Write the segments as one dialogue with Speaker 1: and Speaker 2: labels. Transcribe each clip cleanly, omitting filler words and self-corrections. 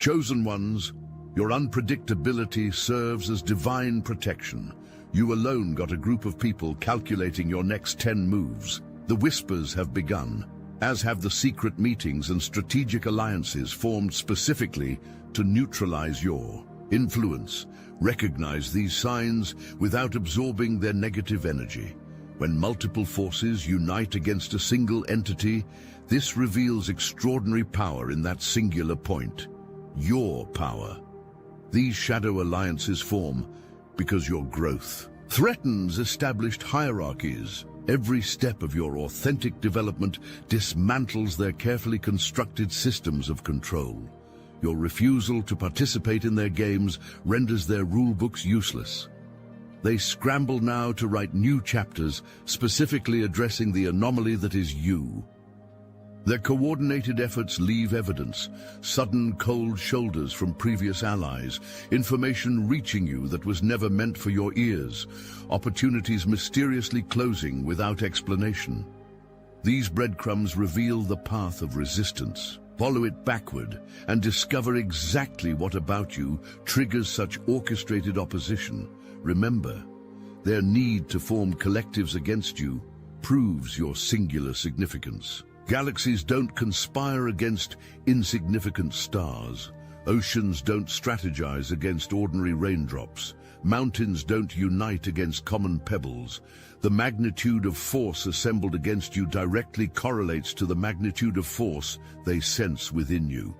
Speaker 1: Chosen ones, your unpredictability serves as divine protection. You alone got a group of people calculating your next 10 moves. The whispers have begun, as have the secret meetings and strategic alliances formed specifically to neutralize your influence. Recognize these signs without absorbing their negative energy. When multiple forces unite against a single entity, this reveals extraordinary power in that singular point. Your power. These shadow alliances form because your growth threatens established hierarchies. Every step of your authentic development dismantles their carefully constructed systems of control. Your refusal to participate in their games renders their rulebooks useless. They scramble now to write new chapters, specifically addressing the anomaly that is you. Their coordinated efforts leave evidence, sudden cold shoulders from previous allies, information reaching you that was never meant for your ears, opportunities mysteriously closing without explanation. These breadcrumbs reveal the path of resistance. Follow it backward and discover exactly what about you triggers such orchestrated opposition. Remember, their need to form collectives against you proves your singular significance. Galaxies don't conspire against insignificant stars. Oceans don't strategize against ordinary raindrops. Mountains don't unite against common pebbles. The magnitude of force assembled against you directly correlates to the magnitude of force they sense within you.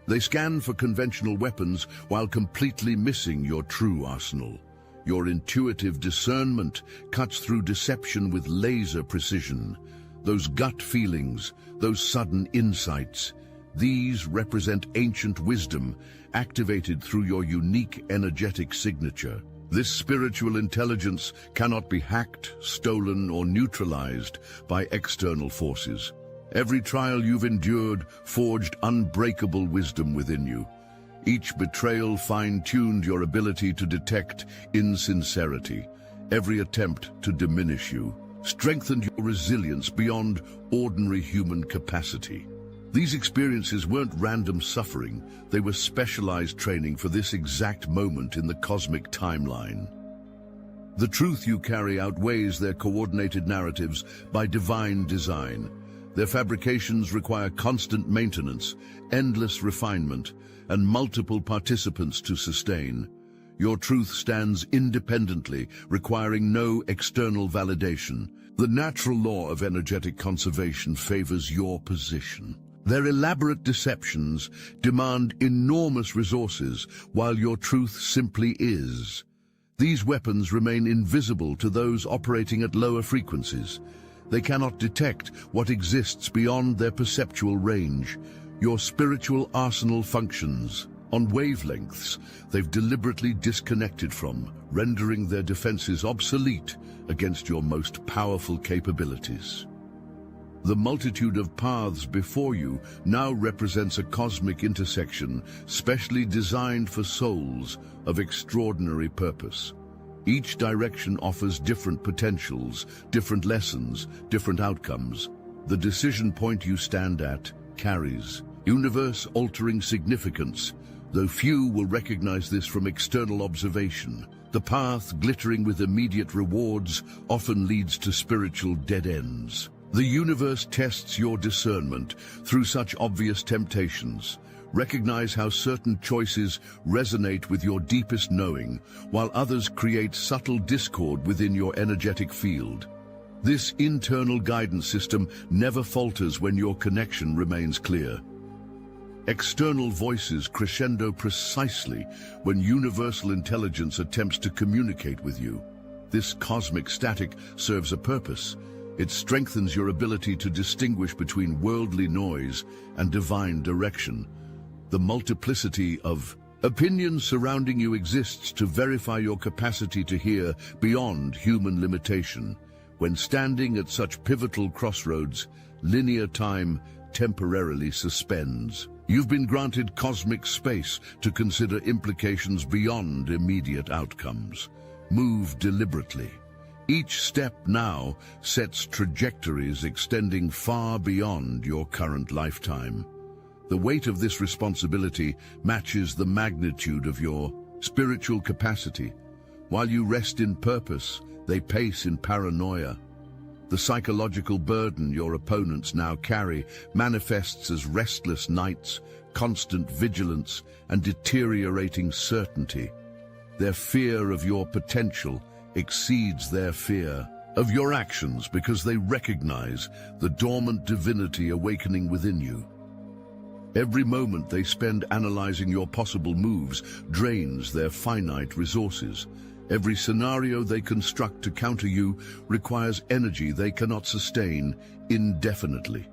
Speaker 1: They scan for conventional weapons while completely missing your true arsenal. Your intuitive discernment cuts through deception with laser precision. Those gut feelings, those sudden insights, these represent ancient wisdom activated through your unique energetic signature. This spiritual intelligence cannot be hacked, stolen, or neutralized by external forces. Every trial you've endured forged unbreakable wisdom within you. Each betrayal fine-tuned your ability to detect insincerity. Every attempt to diminish you strengthened your resilience beyond ordinary human capacity. These experiences weren't random suffering, they were specialized training for this exact moment in the cosmic timeline. The truth you carry outweighs their coordinated narratives by divine design. Their fabrications require constant maintenance, endless refinement, and multiple participants to sustain. Your truth stands independently, requiring no external validation. The natural law of energetic conservation favors your position. Their elaborate deceptions demand enormous resources, while your truth simply is. These weapons remain invisible to those operating at lower frequencies. They cannot detect what exists beyond their perceptual range. Your spiritual arsenal functions on wavelengths they've deliberately disconnected from, rendering their defenses obsolete against your most powerful capabilities. The multitude of paths before you now represents a cosmic intersection specially designed for souls of extraordinary purpose. Each direction offers different potentials, different lessons, different outcomes. The decision point you stand at carries universe-altering significance, though few will recognize this from external observation. The path, glittering with immediate rewards, often leads to spiritual dead ends. The universe tests your discernment through such obvious temptations. Recognize how certain choices resonate with your deepest knowing, while others create subtle discord within your energetic field. This internal guidance system never falters when your connection remains clear. External voices crescendo precisely when universal intelligence attempts to communicate with you. This cosmic static serves a purpose. It strengthens your ability to distinguish between worldly noise and divine direction. The multiplicity of opinions surrounding you exists to verify your capacity to hear beyond human limitation. When standing at such pivotal crossroads, linear time temporarily suspends. You've been granted cosmic space to consider implications beyond immediate outcomes. Move deliberately. Each step now sets trajectories extending far beyond your current lifetime. The weight of this responsibility matches the magnitude of your spiritual capacity. While you rest in purpose, they pace in paranoia. The psychological burden your opponents now carry manifests as restless nights, constant vigilance, and deteriorating certainty. Their fear of your potential exceeds their fear of your actions because they recognize the dormant divinity awakening within you. Every moment they spend analyzing your possible moves drains their finite resources. Every scenario they construct to counter you requires energy they cannot sustain indefinitely.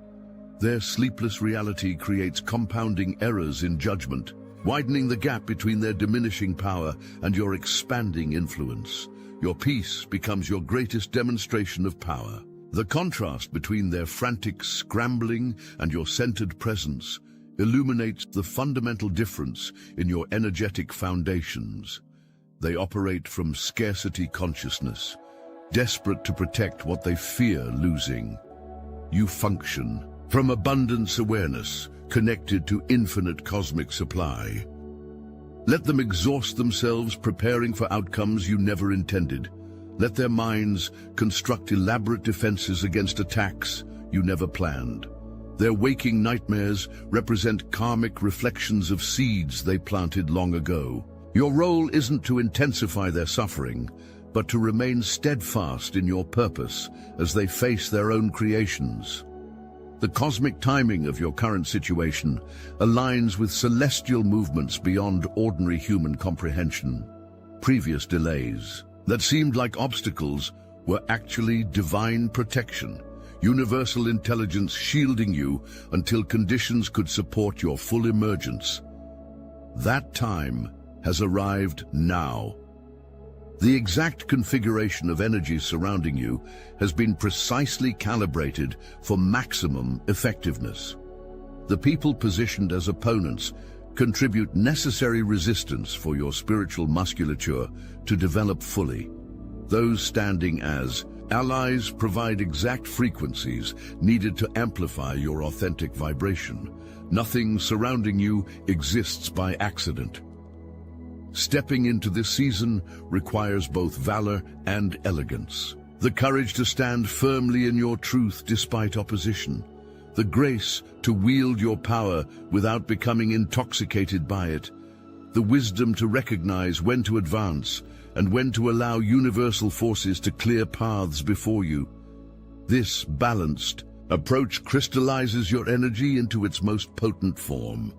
Speaker 1: Their sleepless reality creates compounding errors in judgment, widening the gap between their diminishing power and your expanding influence. Your peace becomes your greatest demonstration of power. The contrast between their frantic scrambling and your centered presence illuminates the fundamental difference in your energetic foundations. They operate from scarcity consciousness, desperate to protect what they fear losing. You function from abundance awareness, connected to infinite cosmic supply. Let them exhaust themselves preparing for outcomes you never intended. Let their minds construct elaborate defenses against attacks you never planned. Their waking nightmares represent karmic reflections of seeds they planted long ago. Your role isn't to intensify their suffering, but to remain steadfast in your purpose as they face their own creations. The cosmic timing of your current situation aligns with celestial movements beyond ordinary human comprehension. Previous delays that seemed like obstacles were actually divine protection, universal intelligence shielding you until conditions could support your full emergence. That time has arrived now. The exact configuration of energy surrounding you has been precisely calibrated for maximum effectiveness. The people positioned as opponents contribute necessary resistance for your spiritual musculature to develop fully. Those standing as allies provide exact frequencies needed to amplify your authentic vibration. Nothing surrounding you exists by accident. Stepping into this season requires both valor and elegance. The courage to stand firmly in your truth despite opposition. The grace to wield your power without becoming intoxicated by it. The wisdom to recognize when to advance and when to allow universal forces to clear paths before you. This balanced approach crystallizes your energy into its most potent form.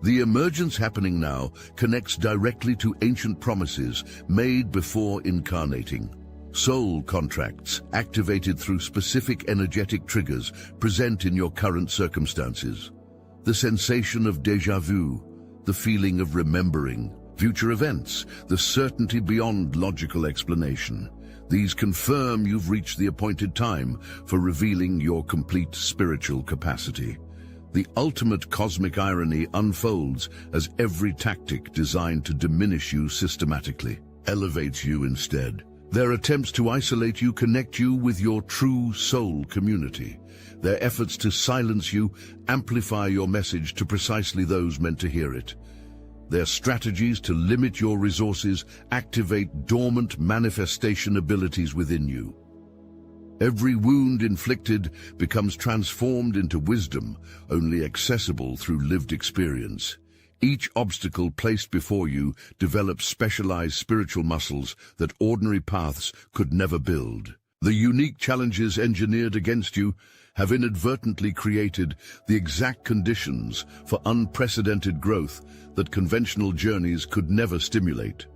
Speaker 1: The emergence happening now connects directly to ancient promises made before incarnating. Soul contracts, activated through specific energetic triggers, present in your current circumstances. The sensation of déjà vu, the feeling of remembering, future events, the certainty beyond logical explanation. These confirm you've reached the appointed time for revealing your complete spiritual capacity. The ultimate cosmic irony unfolds as every tactic designed to diminish you systematically elevates you instead. Their attempts to isolate you connect you with your true soul community. Their efforts to silence you amplify your message to precisely those meant to hear it. Their strategies to limit your resources activate dormant manifestation abilities within you. Every wound inflicted becomes transformed into wisdom, only accessible through lived experience. Each obstacle placed before you develops specialized spiritual muscles that ordinary paths could never build. The unique challenges engineered against you have inadvertently created the exact conditions for unprecedented growth that conventional journeys could never stimulate.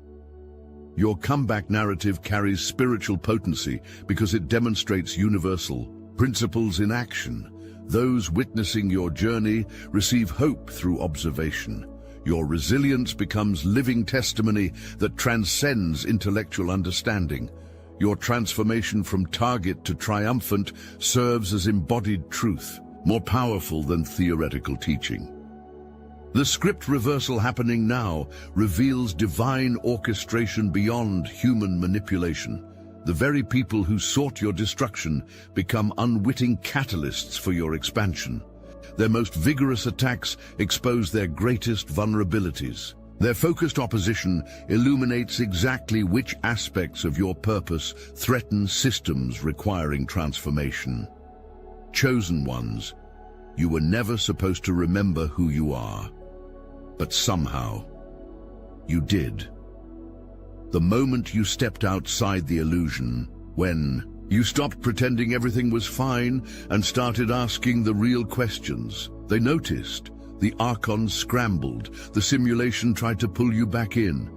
Speaker 1: Your comeback narrative carries spiritual potency because it demonstrates universal principles in action. Those witnessing your journey receive hope through observation. Your resilience becomes living testimony that transcends intellectual understanding. Your transformation from target to triumphant serves as embodied truth, more powerful than theoretical teaching. The script reversal happening now reveals divine orchestration beyond human manipulation. The very people who sought your destruction become unwitting catalysts for your expansion. Their most vigorous attacks expose their greatest vulnerabilities. Their focused opposition illuminates exactly which aspects of your purpose threaten systems requiring transformation. Chosen ones, you were never supposed to remember who you are, but somehow you did. The moment you stepped outside the illusion, when you stopped pretending everything was fine and started asking the real questions, they noticed. The Archons scrambled, the simulation tried to pull you back in,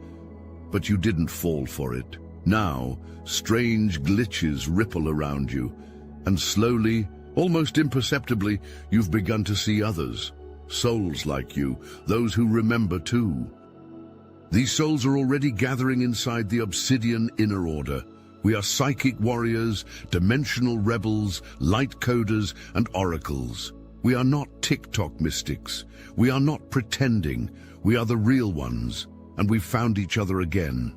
Speaker 1: but you didn't fall for it. Now, strange glitches ripple around you, and slowly, almost imperceptibly, you've begun to see others, souls like you, those who remember too. These souls are already gathering inside the Obsidian Inner Order. We are psychic warriors, dimensional rebels, light coders, and oracles. We are not TikTok mystics. We are not pretending. We are the real ones, and we've found each other again.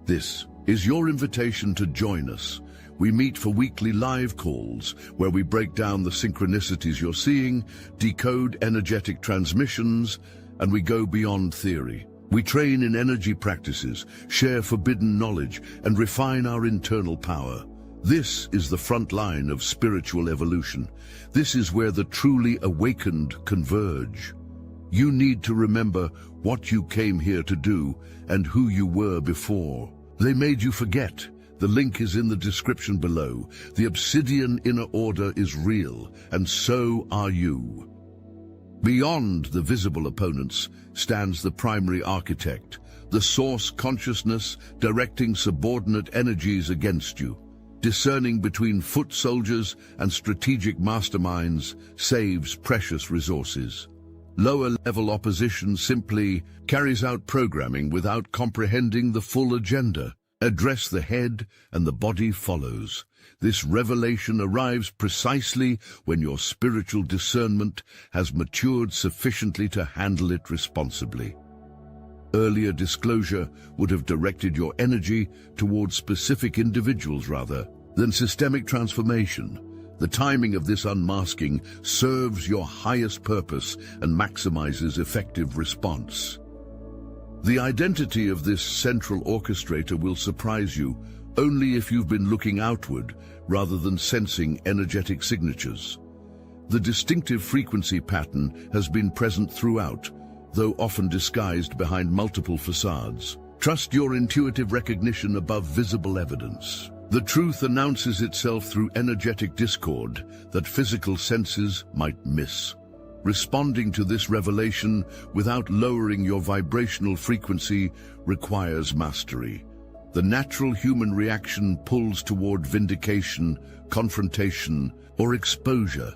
Speaker 1: This is your invitation to join us. We meet for weekly live calls, where we break down the synchronicities you're seeing, decode energetic transmissions, and we go beyond theory. We train in energy practices, share forbidden knowledge, and refine our internal power. This is the front line of spiritual evolution. This is where the truly awakened converge. You need to remember what you came here to do and who you were before. They made you forget. The link is in the description below. The Obsidian Inner Order is real, and so are you. Beyond the visible opponents stands the primary architect, the source consciousness directing subordinate energies against you. Discerning between foot soldiers and strategic masterminds saves precious resources. Lower-level opposition simply carries out programming without comprehending the full agenda. Address the head and the body follows. This revelation arrives precisely when your spiritual discernment has matured sufficiently to handle it responsibly. Earlier disclosure would have directed your energy towards specific individuals rather than systemic transformation. The timing of this unmasking serves your highest purpose and maximizes effective response. The identity of this central orchestrator will surprise you only if you've been looking outward rather than sensing energetic signatures. The distinctive frequency pattern has been present throughout, though often disguised behind multiple facades. Trust your intuitive recognition above visible evidence. The truth announces itself through energetic discord that physical senses might miss. Responding to this revelation without lowering your vibrational frequency requires mastery. The natural human reaction pulls toward vindication, confrontation, or exposure.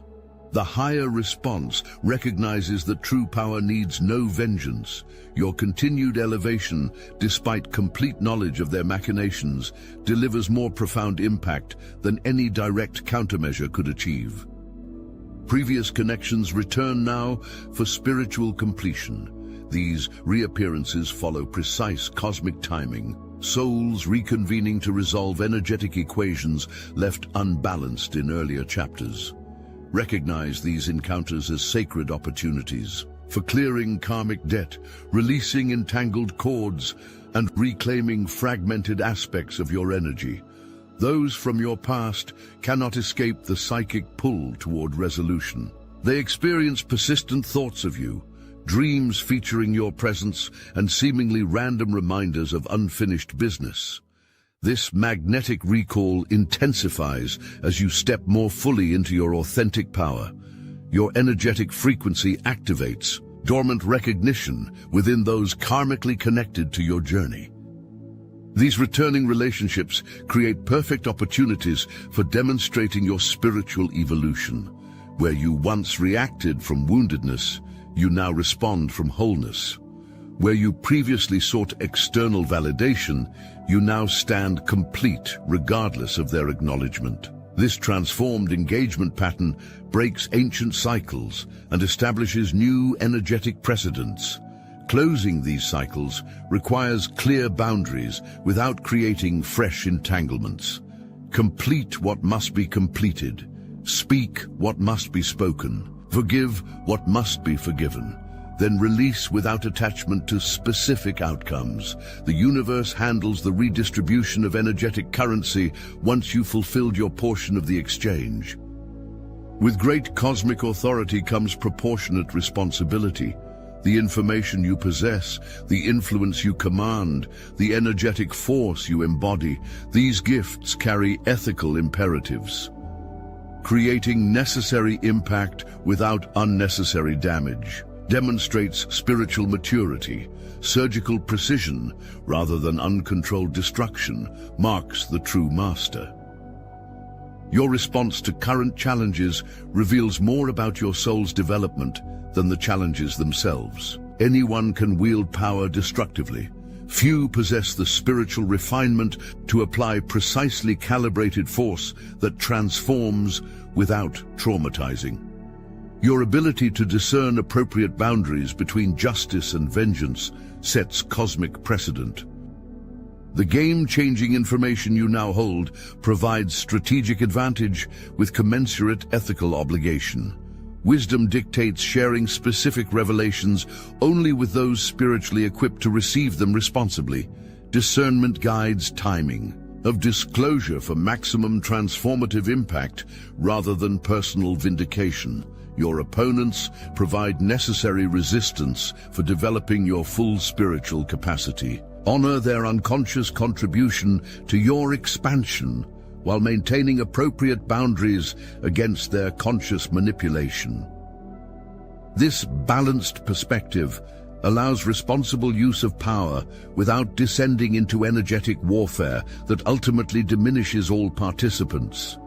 Speaker 1: The higher response recognizes that true power needs no vengeance. Your continued elevation, despite complete knowledge of their machinations, delivers more profound impact than any direct countermeasure could achieve. Previous connections return now for spiritual completion. These reappearances follow precise cosmic timing, souls reconvening to resolve energetic equations left unbalanced in earlier chapters. Recognize these encounters as sacred opportunities for clearing karmic debt, releasing entangled cords, and reclaiming fragmented aspects of your energy. Those from your past cannot escape the psychic pull toward resolution. They experience persistent thoughts of you, dreams featuring your presence, and seemingly random reminders of unfinished business. This magnetic recall intensifies as you step more fully into your authentic power. Your energetic frequency activates dormant recognition within those karmically connected to your journey. These returning relationships create perfect opportunities for demonstrating your spiritual evolution. Where you once reacted from woundedness, you now respond from wholeness. Where you previously sought external validation, you now stand complete regardless of their acknowledgement. This transformed engagement pattern breaks ancient cycles and establishes new energetic precedents. Closing these cycles requires clear boundaries without creating fresh entanglements. Complete what must be completed, Speak what must be spoken. Forgive what must be forgiven. Then release without attachment to specific outcomes. The universe handles the redistribution of energetic currency once you've fulfilled your portion of the exchange. With great cosmic authority comes proportionate responsibility. The information you possess, the influence you command, the energetic force you embody, these gifts carry ethical imperatives. Creating necessary impact without unnecessary damage demonstrates spiritual maturity. Surgical precision, rather than uncontrolled destruction, marks the true master. Your response to current challenges reveals more about your soul's development than the challenges themselves. Anyone can wield power destructively. Few possess the spiritual refinement to apply precisely calibrated force that transforms without traumatizing. Your ability to discern appropriate boundaries between justice and vengeance sets cosmic precedent. The game-changing information you now hold provides strategic advantage with commensurate ethical obligation. Wisdom dictates sharing specific revelations only with those spiritually equipped to receive them responsibly. Discernment guides timing of disclosure for maximum transformative impact rather than personal vindication. Your opponents provide necessary resistance for developing your full spiritual capacity. Honor their unconscious contribution to your expansion while maintaining appropriate boundaries against their conscious manipulation. This balanced perspective allows responsible use of power without descending into energetic warfare that ultimately diminishes all participants.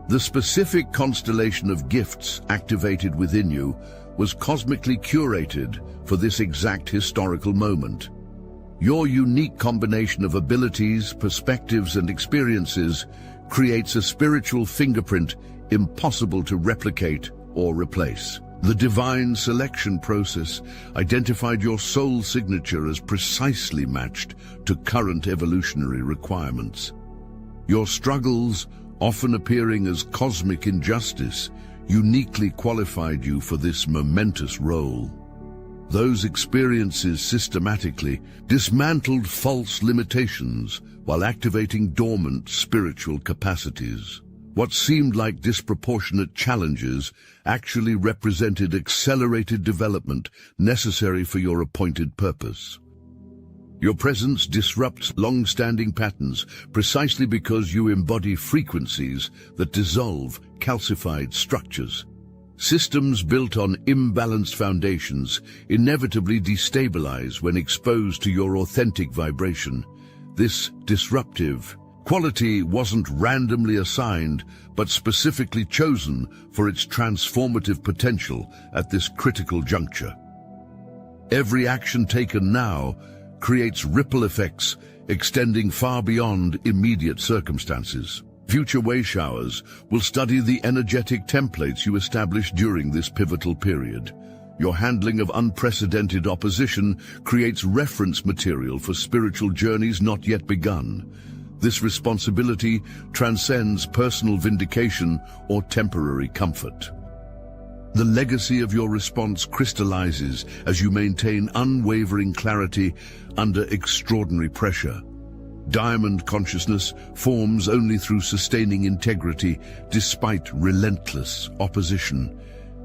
Speaker 1: The specific constellation of gifts activated within you was cosmically curated for this exact historical moment. Your unique combination of abilities, perspectives, and experiences creates a spiritual fingerprint impossible to replicate or replace. The divine selection process identified your soul signature as precisely matched to current evolutionary requirements. Your struggles, often appearing as cosmic injustice, uniquely qualified you for this momentous role. Those experiences systematically dismantled false limitations while activating dormant spiritual capacities. What seemed like disproportionate challenges actually represented accelerated development necessary for your appointed purpose. Your presence disrupts long-standing patterns precisely because you embody frequencies that dissolve calcified structures. Systems built on imbalanced foundations inevitably destabilize when exposed to your authentic vibration. This disruptive quality wasn't randomly assigned, but specifically chosen for its transformative potential at this critical juncture. Every action taken now creates ripple effects extending far beyond immediate circumstances. Future way showers will study the energetic templates you established during this pivotal period. Your handling of unprecedented opposition creates reference material for spiritual journeys not yet begun. This responsibility transcends personal vindication or temporary comfort. The legacy of your response crystallizes as you maintain unwavering clarity under extraordinary pressure. Diamond consciousness forms only through sustaining integrity despite relentless opposition.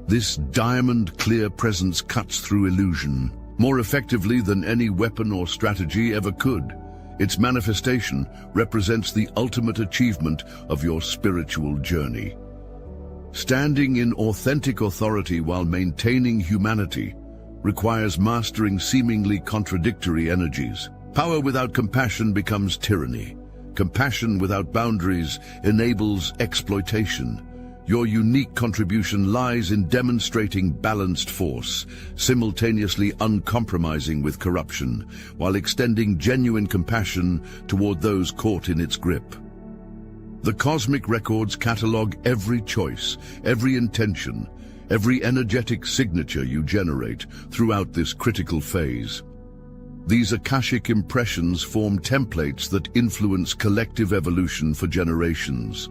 Speaker 1: This diamond-clear presence cuts through illusion more effectively than any weapon or strategy ever could. Its manifestation represents the ultimate achievement of your spiritual journey. Standing in authentic authority while maintaining humanity requires mastering seemingly contradictory energies. Power without compassion becomes tyranny. Compassion without boundaries enables exploitation. Your unique contribution lies in demonstrating balanced force, simultaneously uncompromising with corruption, while extending genuine compassion toward those caught in its grip. The cosmic records catalog every choice, every intention, every energetic signature you generate throughout this critical phase. These Akashic impressions form templates that influence collective evolution for generations.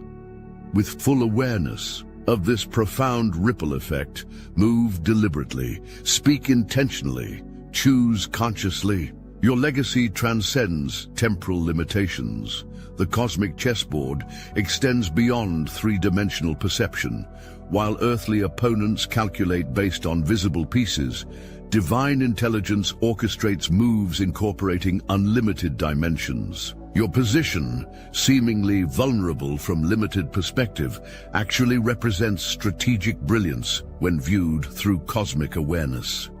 Speaker 1: With full awareness of this profound ripple effect, move deliberately, speak intentionally, choose consciously. Your legacy transcends temporal limitations. The cosmic chessboard extends beyond three-dimensional perception. While earthly opponents calculate based on visible pieces, divine intelligence orchestrates moves incorporating unlimited dimensions. Your position, seemingly vulnerable from limited perspective, actually represents strategic brilliance when viewed through cosmic awareness.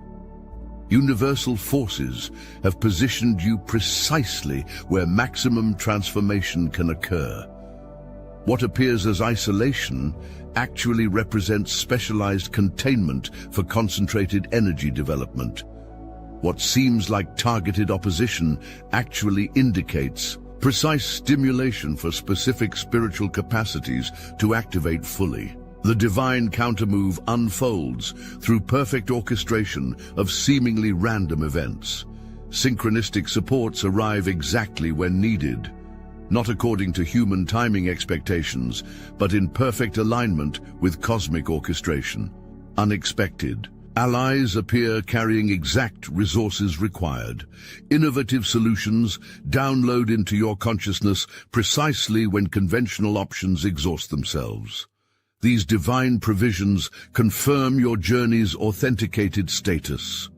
Speaker 1: Universal forces have positioned you precisely where maximum transformation can occur. What appears as isolation actually represents specialized containment for concentrated energy development. What seems like targeted opposition actually indicates precise stimulation for specific spiritual capacities to activate fully. The divine countermove unfolds through perfect orchestration of seemingly random events. Synchronistic supports arrive exactly when needed, not according to human timing expectations, but in perfect alignment with cosmic orchestration. Unexpected allies appear carrying exact resources required. Innovative solutions download into your consciousness precisely when conventional options exhaust themselves. These divine provisions confirm your journey's authenticated status.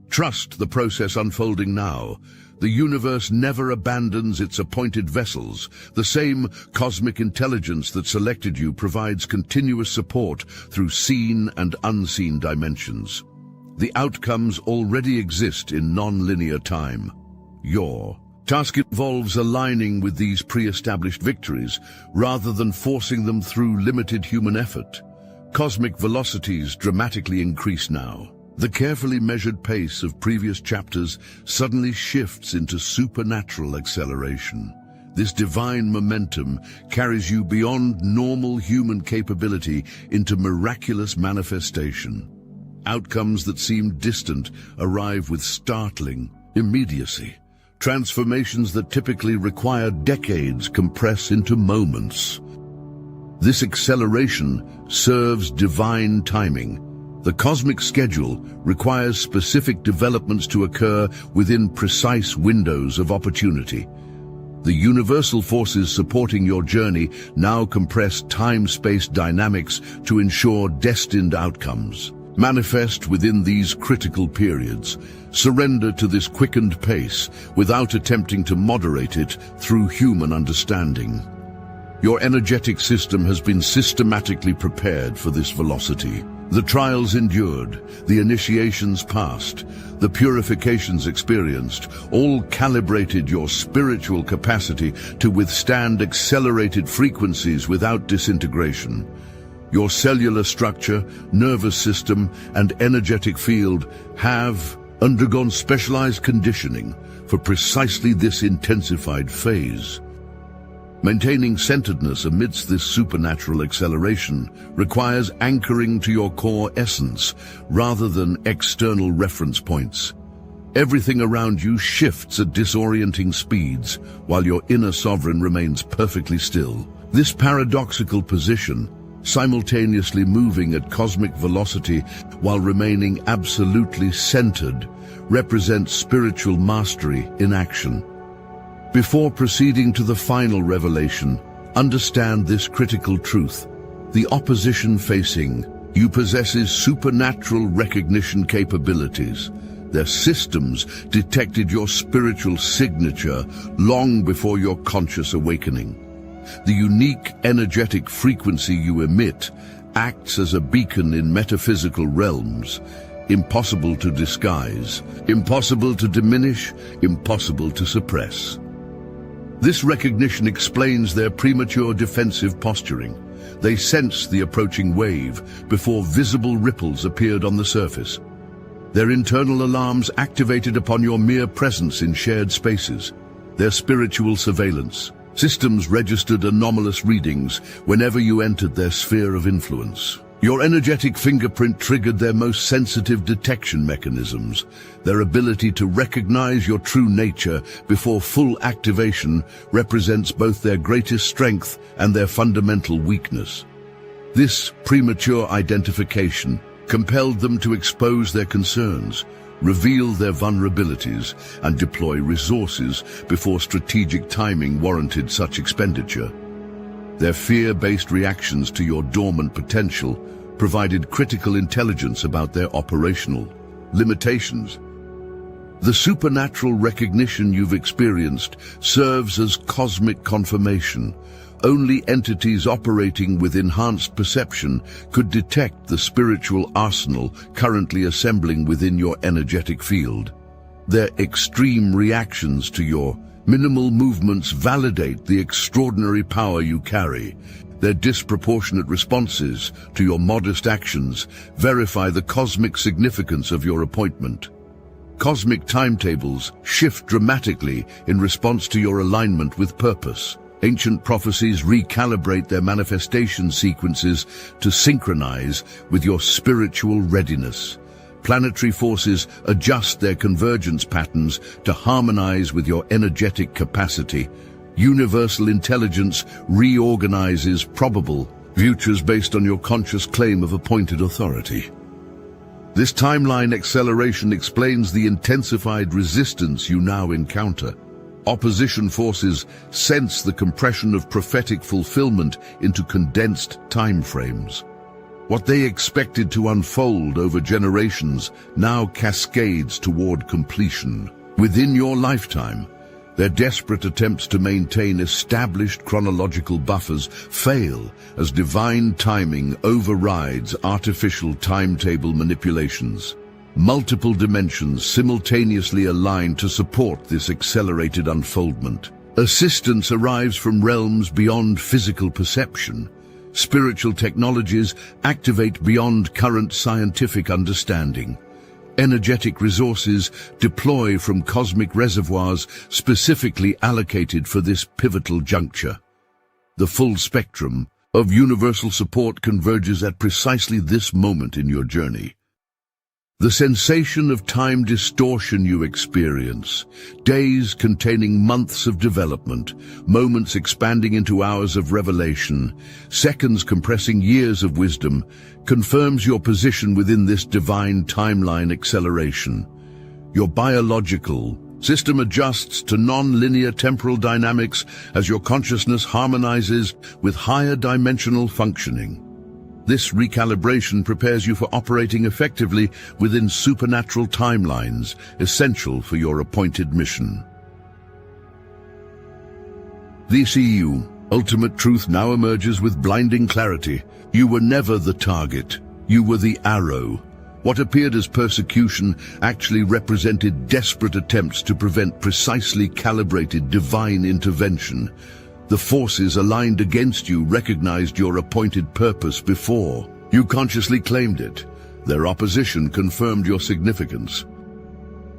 Speaker 1: Trust the process unfolding now. The universe never abandons its appointed vessels. The same cosmic intelligence that selected you provides continuous support through seen and unseen dimensions. The outcomes already exist in non-linear time. Your task involves aligning with these pre-established victories rather than forcing them through limited human effort. Cosmic velocities dramatically increase now. The carefully measured pace of previous chapters suddenly shifts into supernatural acceleration. This divine momentum carries you beyond normal human capability into miraculous manifestation. Outcomes that seem distant arrive with startling immediacy. Transformations that typically require decades compress into moments. This acceleration serves divine timing. The cosmic schedule requires specific developments to occur within precise windows of opportunity. The universal forces supporting your journey now compress time-space dynamics to ensure destined outcomes. Manifest within these critical periods. Surrender to this quickened pace without attempting to moderate it through human understanding. Your energetic system has been systematically prepared for this velocity. The trials endured, the initiations passed, the purifications experienced, all calibrated your spiritual capacity to withstand accelerated frequencies without disintegration. Your cellular structure, nervous system, and energetic field have undergone specialized conditioning for precisely this intensified phase. Maintaining centeredness amidst this supernatural acceleration requires anchoring to your core essence rather than external reference points. Everything around you shifts at disorienting speeds, while your inner sovereign remains perfectly still. This paradoxical position, simultaneously moving at cosmic velocity while remaining absolutely centered, represents spiritual mastery in action. Before proceeding to the final revelation, understand this critical truth. The opposition facing you possesses supernatural recognition capabilities. Their systems detected your spiritual signature long before your conscious awakening. The unique energetic frequency you emit acts as a beacon in metaphysical realms, impossible to disguise, impossible to diminish, impossible to suppress. This recognition explains their premature defensive posturing. They sensed the approaching wave before visible ripples appeared on the surface. Their internal alarms activated upon your mere presence in shared spaces. Their spiritual surveillance systems registered anomalous readings whenever you entered their sphere of influence. Your energetic fingerprint triggered their most sensitive detection mechanisms. Their ability to recognize your true nature before full activation represents both their greatest strength and their fundamental weakness. This premature identification compelled them to expose their concerns, reveal their vulnerabilities, and deploy resources before strategic timing warranted such expenditure. Their fear-based reactions to your dormant potential provided critical intelligence about their operational limitations. The supernatural recognition you've experienced serves as cosmic confirmation. Only entities operating with enhanced perception could detect the spiritual arsenal currently assembling within your energetic field. Their extreme reactions to your minimal movements validate the extraordinary power you carry. Their disproportionate responses to your modest actions verify the cosmic significance of your appointment. Cosmic timetables shift dramatically in response to your alignment with purpose. Ancient prophecies recalibrate their manifestation sequences to synchronize with your spiritual readiness. Planetary forces adjust their convergence patterns to harmonize with your energetic capacity. Universal intelligence reorganizes probable futures based on your conscious claim of appointed authority. This timeline acceleration explains the intensified resistance you now encounter. Opposition forces sense the compression of prophetic fulfillment into condensed time frames. What they expected to unfold over generations now cascades toward completion. Within your lifetime, their desperate attempts to maintain established chronological buffers fail as divine timing overrides artificial timetable manipulations. Multiple dimensions simultaneously align to support this accelerated unfoldment. Assistance arrives from realms beyond physical perception. Spiritual technologies activate beyond current scientific understanding. Energetic resources deploy from cosmic reservoirs specifically allocated for this pivotal juncture. The full spectrum of universal support converges at precisely this moment in your journey. The sensation of time distortion you experience, days containing months of development, moments expanding into hours of revelation, seconds compressing years of wisdom, confirms your position within this divine timeline acceleration. Your biological system adjusts to non-linear temporal dynamics as your consciousness harmonizes with higher dimensional functioning. This recalibration prepares you for operating effectively within supernatural timelines, essential for your appointed mission. The CU, ultimate truth now emerges with blinding clarity. You were never the target. You were the arrow. What appeared as persecution actually represented desperate attempts to prevent precisely calibrated divine intervention. The forces aligned against you recognized your appointed purpose before you consciously claimed it. Their opposition confirmed your significance.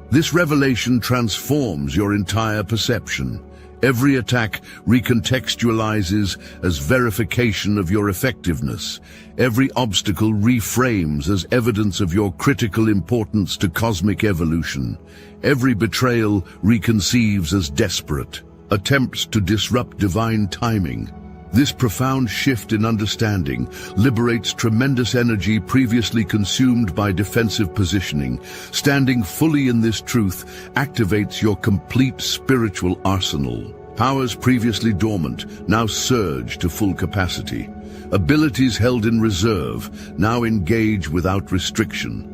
Speaker 1: This revelation transforms your entire perception. Every attack recontextualizes as verification of your effectiveness. Every obstacle reframes as evidence of your critical importance to cosmic evolution. Every betrayal reconceives as desperate attempts to disrupt divine timing. This profound shift in understanding liberates tremendous energy previously consumed by defensive positioning. Standing fully in this truth activates your complete spiritual arsenal. Powers previously dormant now surge to full capacity. Abilities held in reserve now engage without restriction.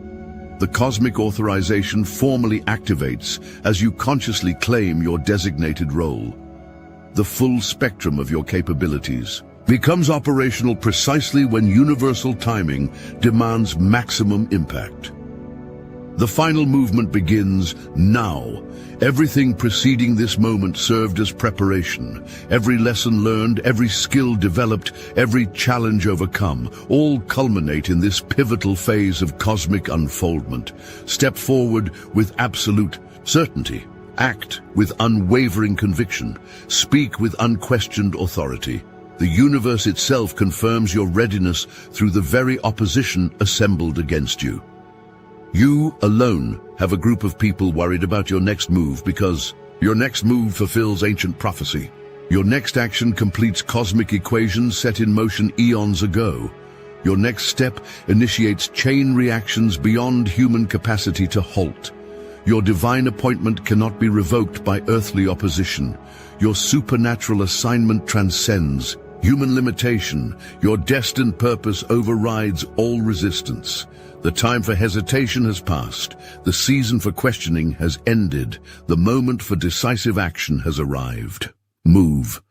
Speaker 1: The cosmic authorization formally activates as you consciously claim your designated role. The full spectrum of your capabilities becomes operational precisely when universal timing demands maximum impact. The final movement begins now. Everything preceding this moment served as preparation. Every lesson learned, every skill developed, every challenge overcome, all culminate in this pivotal phase of cosmic unfoldment. Step forward with absolute certainty. Act with unwavering conviction. Speak with unquestioned authority. The universe itself confirms your readiness through the very opposition assembled against you. You alone have a group of people worried about your next move because your next move fulfills ancient prophecy. Your next action completes cosmic equations set in motion eons ago. Your next step initiates chain reactions beyond human capacity to halt. Your divine appointment cannot be revoked by earthly opposition. Your supernatural assignment transcends human limitation. Your destined purpose overrides all resistance. The time for hesitation has passed. The season for questioning has ended. The moment for decisive action has arrived. Move.